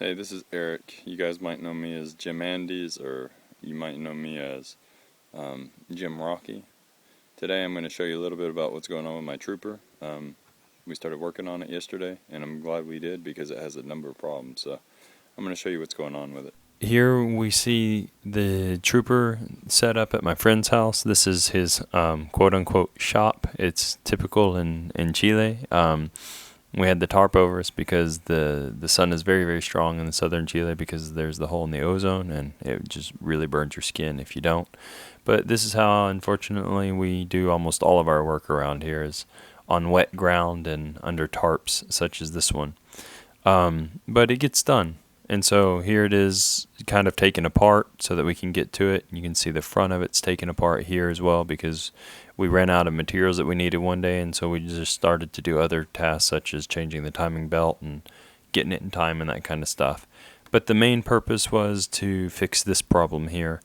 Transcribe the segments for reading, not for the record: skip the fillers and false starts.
Hey, this is Eric. You guys might know me as Jim Andes, or you might know me as Jim Rocky. Today I'm going to show you a little bit about what's going on with my Trooper. We started working on it yesterday, and I'm glad we did because it has a number of problems. So I'm going to show you what's going on with it. Here we see the Trooper set up at my friend's house. This is his quote-unquote shop. It's typical in Chile. We had the tarp over us because the sun is very, very strong in the southern Chile because there's the hole in the ozone, and it just really burns your skin if you don't. But this is how, unfortunately, we do almost all of our work around here, is on wet ground and under tarps such as this one. But it gets done. And so here it is kind of taken apart so that we can get to it. You can see the front of it's taken apart here as well because we ran out of materials that we needed one day, and so we just started to do other tasks such as changing the timing belt and getting it in time and that kind of stuff. But the main purpose was to fix this problem here.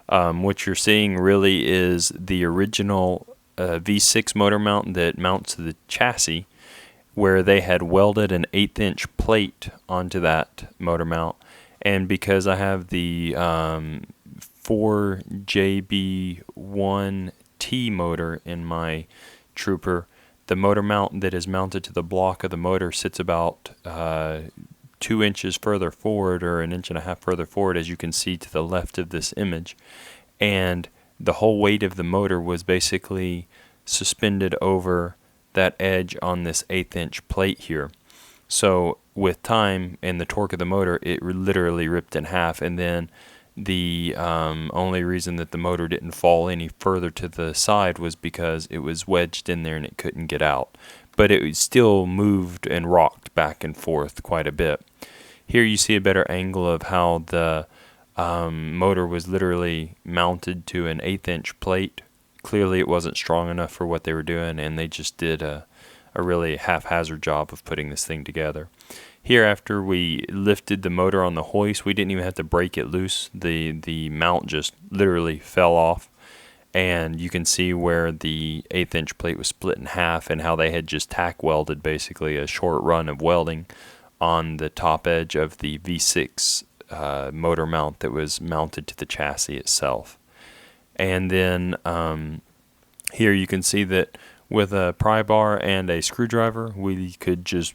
What you're seeing really is the original V6 motor mount that mounts to the chassis, where they had welded an 1/8" plate onto that motor mount. And because I have the 4JB1T motor in my Trooper, the motor mount that is mounted to the block of the motor sits about 2 inches further forward, or 1.5 inches further forward, as you can see to the left of this image. And the whole weight of the motor was basically suspended over that edge on this 1/8" plate here. So with time and the torque of the motor, it literally ripped in half, and then the only reason that the motor didn't fall any further to the side was because it was wedged in there and it couldn't get out. But it still moved and rocked back and forth quite a bit. Here you see a better angle of how the motor was literally mounted to an 1/8" plate. Clearly it wasn't strong enough for what they were doing, and they just did a really haphazard job of putting this thing together. Here, after we lifted the motor on the hoist, we didn't even have to break it loose. The mount just literally fell off, and you can see where the 1/8" plate was split in half and how they had just tack welded basically a short run of welding on the top edge of the V6 motor mount that was mounted to the chassis itself. And then here you can see that with a pry bar and a screwdriver, we could just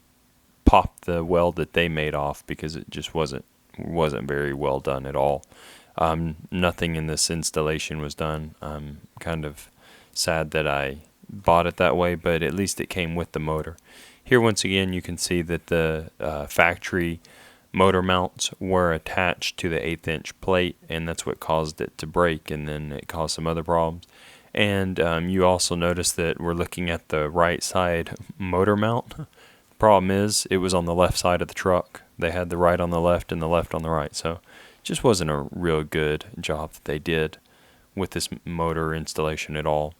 pop the weld that they made off because it just wasn't very well done at all. Nothing in this installation was done. I'm kind of sad that I bought it that way, but at least it came with the motor. Here once again you can see that the factory motor mounts were attached to the 1/8" plate, and that's what caused it to break, and then it caused some other problems. And you also notice that we're looking at the right side motor mount. The problem is it was on the left side of the truck. They had the right on the left and the left on the right, so it just wasn't a real good job that they did with this motor installation at all.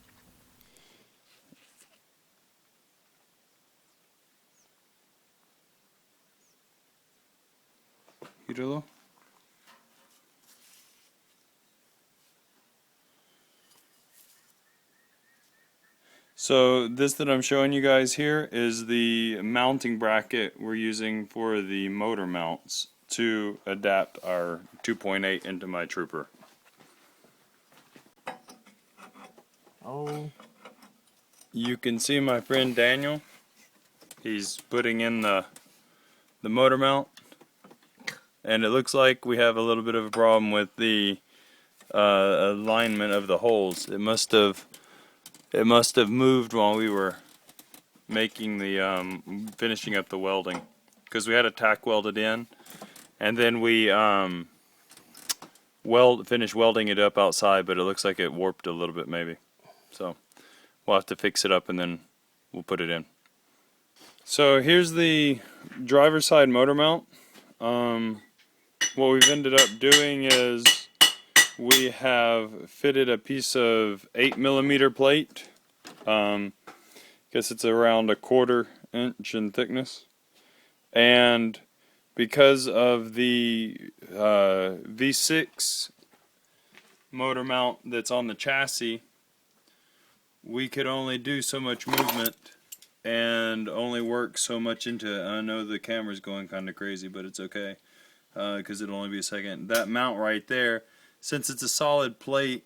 Irolo? So this that I'm showing you guys here is the mounting bracket we're using for the motor mounts to adapt our 2.8 into my Trooper. Oh. You can see my friend Daniel. He's putting in the motor mount, and it looks like we have a little bit of a problem with the alignment of the holes. It must have moved while we were making the finishing up the welding, because we had a tack welded in, and then we finished welding it up outside, but it looks like it warped a little bit maybe. So we'll have to fix it up and then we'll put it in. So here's the driver's side motor mount. What we've ended up doing is we have fitted a piece of 8mm plate. Guess it's around 1/4 inch in thickness. And because of the V6 motor mount that's on the chassis, we could only do so much movement and only work so much into it. I know the camera's going kind of crazy, but it's okay. because it'll only be a second. That mount right there, since it's a solid plate,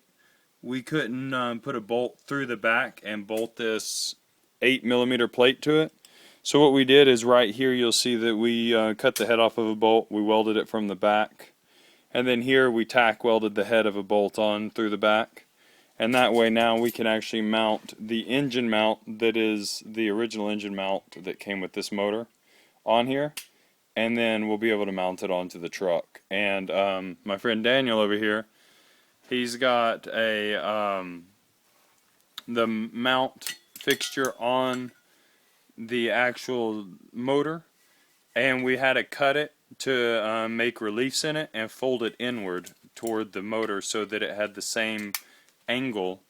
we couldn't put a bolt through the back and bolt this 8mm plate to it. So what we did is right here you'll see that we cut the head off of a bolt, we welded it from the back, and then here we tack welded the head of a bolt on through the back. And that way now we can actually mount the engine mount that is the original engine mount that came with this motor on here, and then we'll be able to mount it onto the truck. And my friend Daniel over here, he's got the mount fixture on the actual motor, and we had to cut it to make reliefs in it and fold it inward toward the motor so that it had the same angle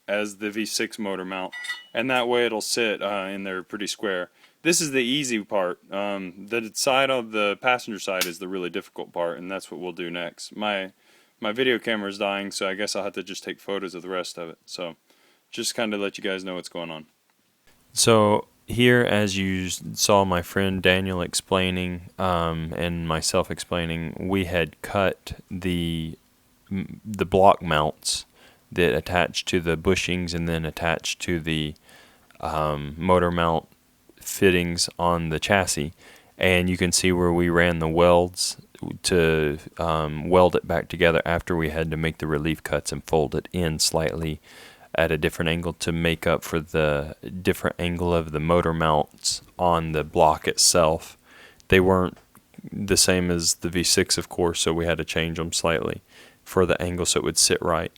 as the V6 motor mount, and that way it'll sit in there pretty square. This is the easy part. The side of the passenger side is the really difficult part, and that's what we'll do next. My video camera is dying, so I guess I'll have to just take photos of the rest of it. So just kind of let you guys know what's going on. So here, as you saw my friend Daniel explaining and myself explaining, we had cut the block mounts that attach to the bushings and then attach to the motor mount fittings on the chassis, and you can see where we ran the welds to weld it back together after we had to make the relief cuts and fold it in slightly at a different angle to make up for the different angle of the motor mounts on the block itself. They weren't the same as the V6, of course, so we had to change them slightly for the angle so it would sit right.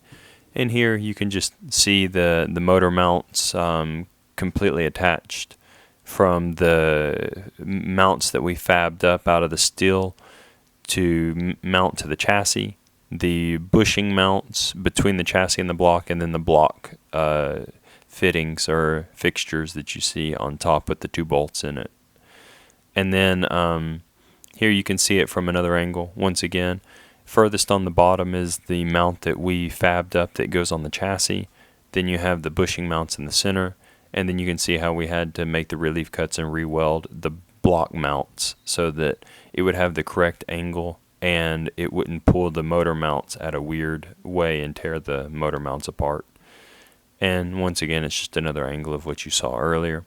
And here you can just see the motor mounts completely attached from the mounts that we fabbed up out of the steel to mount to the chassis, the bushing mounts between the chassis and the block, and then the block fittings or fixtures that you see on top with the 2 bolts in it. And then here you can see it from another angle once again. Furthest on the bottom is the mount that we fabbed up that goes on the chassis. Then you have the bushing mounts in the center, and then you can see how we had to make the relief cuts and re-weld the block mounts so that it would have the correct angle and it wouldn't pull the motor mounts at a weird way and tear the motor mounts apart. And once again, it's just another angle of what you saw earlier.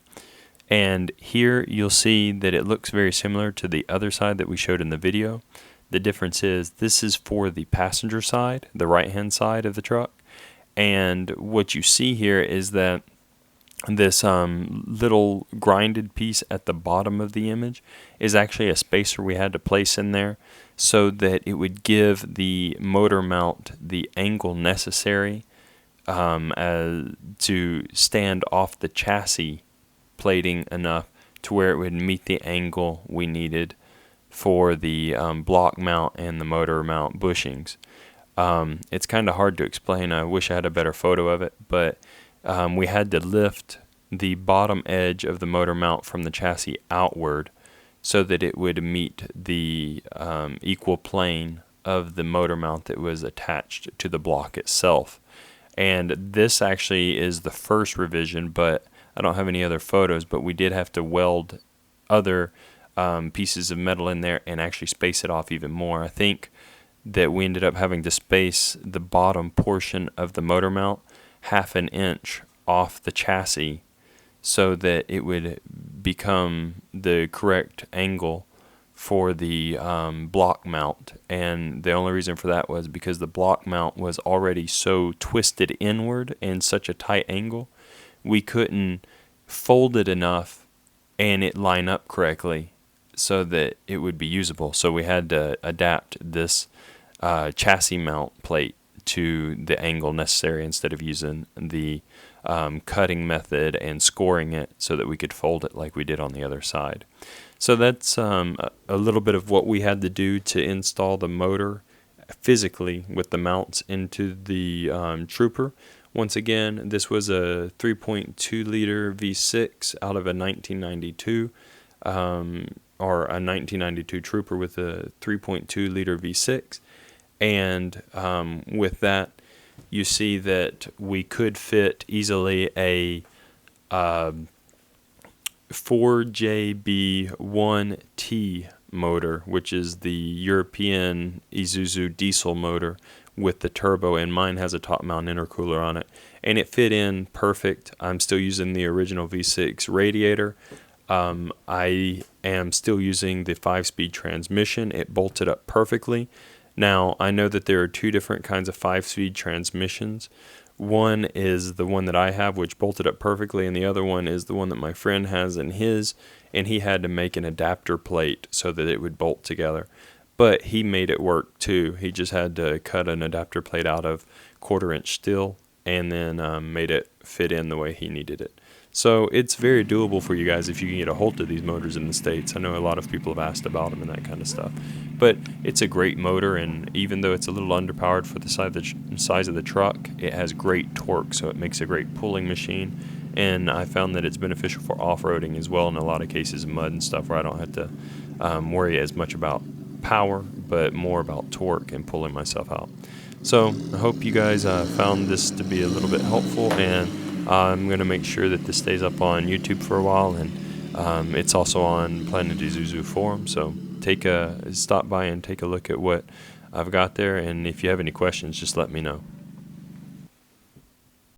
And here you'll see that it looks very similar to the other side that we showed in the video. The difference is this is for the passenger side, the right-hand side of the truck. And what you see here is that this little grinded piece at the bottom of the image is actually a spacer we had to place in there so that it would give the motor mount the angle necessary to stand off the chassis plating enough to where it would meet the angle we needed for the block mount and the motor mount bushings. It's kind of hard to explain. I wish I had a better photo of it, but we had to lift the bottom edge of the motor mount from the chassis outward so that it would meet the equal plane of the motor mount that was attached to the block itself. And this actually is the first revision, but I don't have any other photos, but we did have to weld other pieces of metal in there and actually space it off even more. I think that we ended up having to space the bottom portion of the motor mount 1/2 inch off the chassis so that it would become the correct angle for the block mount. And the only reason for that was because the block mount was already so twisted inward and such a tight angle, we couldn't fold it enough and it line up correctly so that it would be usable. So we had to adapt this chassis mount plate to the angle necessary instead of using the cutting method and scoring it so that we could fold it like we did on the other side. So that's a little bit of what we had to do to install the motor physically with the mounts into the Trooper. Once again, this was a 3.2 liter V6 out of a 1992 or a 1992 Trooper with a 3.2 liter V6. And with that, you see that we could fit easily a 4JB1T motor, which is the European Isuzu diesel motor with the turbo, and mine has a top mount intercooler on it, and it fit in perfect. I'm still using the original V6 radiator. I am still using the 5-speed transmission. It bolted up perfectly. Now, I know that there are two different kinds of 5-speed transmissions. One is the one that I have, which bolted up perfectly, and the other one is the one that my friend has in his, and he had to make an adapter plate so that it would bolt together. But he made it work too. He just had to cut an adapter plate out of 1/4-inch steel and then made it fit in the way he needed it. So it's very doable for you guys if you can get a hold of these motors in the States. I know a lot of people have asked about them and that kind of stuff. But it's a great motor, and even though it's a little underpowered for the size of the truck, it has great torque, so it makes a great pulling machine. And I found that it's beneficial for off-roading as well in a lot of cases, mud and stuff, where I don't have to worry as much about power, but more about torque and pulling myself out. So I hope you guys found this to be a little bit helpful, and I'm going to make sure that this stays up on YouTube for a while, and it's also on Planet Isuzu forum, so stop by and take a look at what I've got there, and if you have any questions, just let me know.